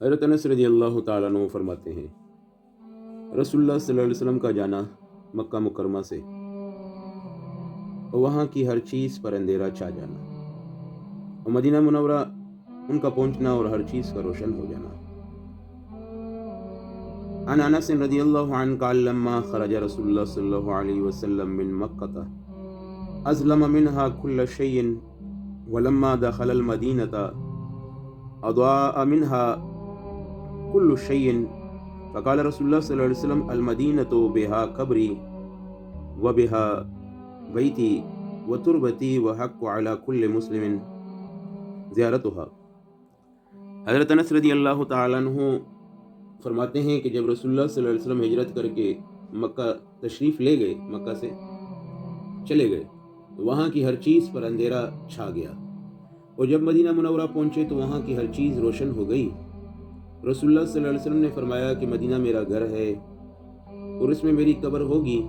حضرت انس رضی اللہ تعالیٰ عنہ فرماتے ہیں، رسول اللہ صلی اللہ علیہ وسلم کا جانا مکہ مکرمہ سے اور وہاں کی ہر چیز پر اندھیرا چھا جانا، اور مدینہ منورہ ان کا پہنچنا اور ہر چیز کا روشن ہو جانا۔ عن انس رضی اللہ عنہ قال لما خرج رسول اللہ صلی اللہ علیہ وسلم من مکہ أظلم منها كل شيء ولما دخل المدينة أضاء منها كل شيء فقال رسول الله صلى الله عليه وسلم المدينة بها قبري وبها بيتي وتربتي وحق على كل مسلم زیارتها۔ حضرت انس رضی اللہ تعالیٰ عنہ فرماتے ہیں کہ جب رسول اللہ صلی اللہ علیہ وسلم ہجرت کر کے مکہ تشریف لے گئے، مکہ سے چلے گئے، تو وہاں کی ہر چیز پر اندھیرا چھا گیا، اور جب مدینہ منورہ پہنچے تو وہاں کی ہر چیز روشن ہو گئی۔ رسول اللہ صلی اللہ علیہ وسلم نے فرمایا کہ مدینہ میرا گھر ہے اور اس میں میری قبر ہوگی،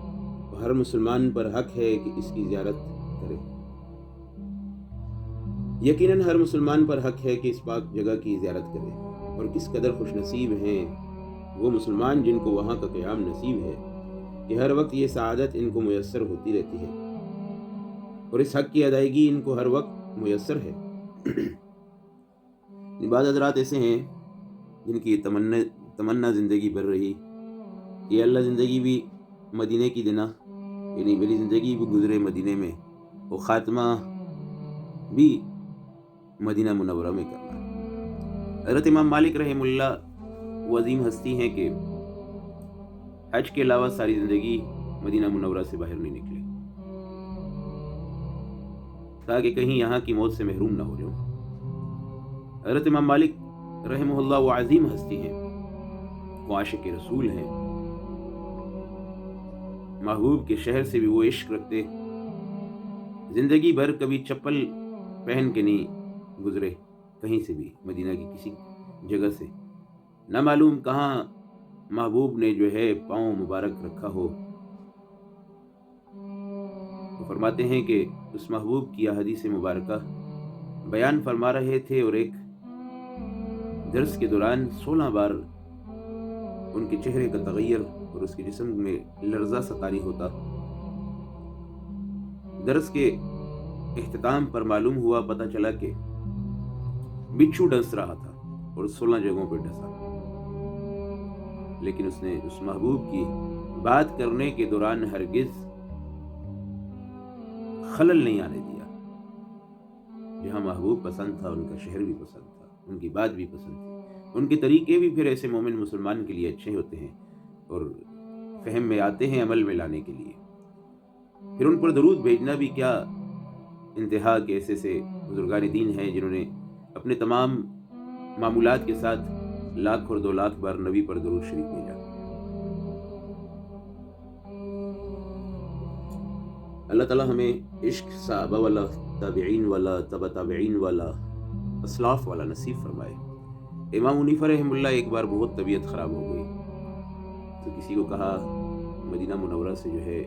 اور ہر مسلمان پر حق ہے کہ اس کی زیارت کرے۔ یقیناً ہر مسلمان پر حق ہے کہ اس پاک جگہ کی زیارت کرے، اور کس قدر خوش نصیب ہیں وہ مسلمان جن کو وہاں کا قیام نصیب ہے کہ ہر وقت یہ سعادت ان کو میسر ہوتی رہتی ہے، اور اس حق کی ادائیگی ان کو ہر وقت میسر ہے۔ بعض حضرات ایسے ہیں جن کی تمنا زندگی بھر رہی کہ اللہ زندگی بھی مدینے کی دینا، یعنی میری زندگی بھی گزرے مدینے میں اور خاتمہ بھی مدینہ منورہ میں کرنا۔ حضرت امام مالک رحمہ اللہ وہ عظیم ہستی ہیں کہ حج کے علاوہ ساری زندگی مدینہ منورہ سے باہر نہیں نکلے تاکہ کہیں یہاں کی موت سے محروم نہ ہو جاؤں۔ حضرت امام مالک رحمہ اللہ وہ عظیم ہستی ہیں، وہ عاشق رسول ہیں، محبوب کے شہر سے بھی وہ عشق رکھتے، زندگی بھر کبھی چپل پہن کے نہیں گزرے کہیں سے بھی، مدینہ کی کسی جگہ سے نہ معلوم کہاں محبوب نے جو ہے پاؤں مبارک رکھا ہو۔ وہ فرماتے ہیں کہ اس محبوب کی احادیث مبارکہ بیان فرما رہے تھے، اور ایک درس کے دوران 16 بار ان کے چہرے کا تغیر اور اس کے جسم میں لرزہ سا طاری ہوتا۔ درس کے اختتام پر معلوم ہوا، پتہ چلا کہ بچھو ڈس رہا تھا اور 16 جگہوں پہ ڈسا، لیکن اس نے اس محبوب کی بات کرنے کے دوران ہرگز خلل نہیں آنے دیا۔ جہاں محبوب پسند تھا ان کا شہر بھی پسند تھا، ان کی بات بھی پسند تھی، ان کے طریقے بھی پھر ایسے مومن مسلمان کے لیے اچھے ہوتے ہیں اور فہم میں آتے ہیں عمل میں لانے کے لیے۔ پھر ان پر درود بھیجنا بھی کیا انتہا کے ایسے سے بزرگان دین ہیں جنہوں نے اپنے تمام معمولات کے ساتھ 1,00,000 اور 2,00,000 بار نبی پر درود شریف بھیجا۔ اللہ تعالیٰ ہمیں عشق صحابہ والا، تابعین والا، تبع تابعین والا، اسلاف والا نصیب فرمائے۔ امام حنیفہ رحمہ اللہ ایک بار بہت طبیعت خراب ہو گئی تو کسی کو کہا مدینہ منورہ سے جو ہے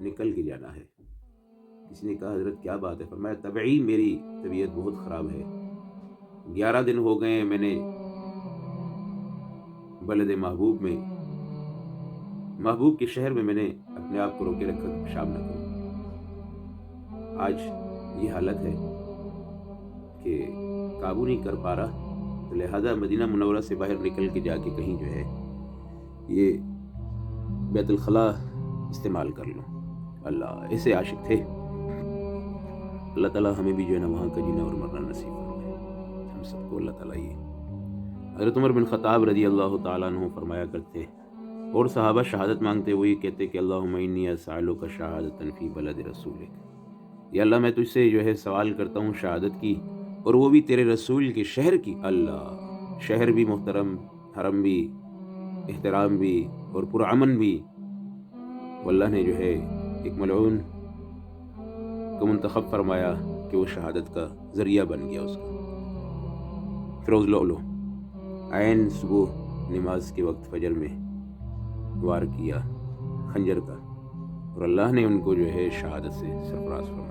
نکل کے جانا ہے۔ کسی نے کہا حضرت کیا بات ہے؟ فرمایا طبعی میری طبیعت بہت خراب ہے، 11 دن ہو گئے میں نے بلد محبوب میں، محبوب کے شہر میں نے اپنے آپ کو روکے رکھا کہ پیشاب نہ کروں۔ آج یہ حالت ہے کہ قابو نہیں کر پا رہا، تو لہذا مدینہ منورہ سے باہر نکل کے جا کے کہیں جو ہے یہ بیت الخلا استعمال کر لوں۔ اللہ ایسے عاشق تھے۔ اللہ تعالیٰ ہمیں بھی جو ہے نا وہاں کا جینا اور مرنا نصیب فرمائے، ہم سب کو اللہ تعالیٰ یہ۔ حضرت عمر بن خطاب رضی اللہ تعالیٰ عنہ فرمایا کرتے اور صحابہ شہادت مانگتے ہوئے کہتے کہ اللہم انی اسألک شہادۃ فی بلد رسولک، یا اللہ میں تجھ سے جو ہے سوال کرتا ہوں شہادت کی، اور وہ بھی تیرے رسول کے شہر کی۔ اللہ، شہر بھی محترم، حرم بھی احترام بھی اور پرامن بھی، واللہ نے جو ہے ایک ملعون کو منتخب فرمایا کہ وہ شہادت کا ذریعہ بن گیا اس کا۔ فیروز لؤلؤ عین صبح نماز کے وقت فجر میں وار کیا خنجر کا، اور اللہ نے ان کو جو ہے شہادت سے سرفراز فرمایا۔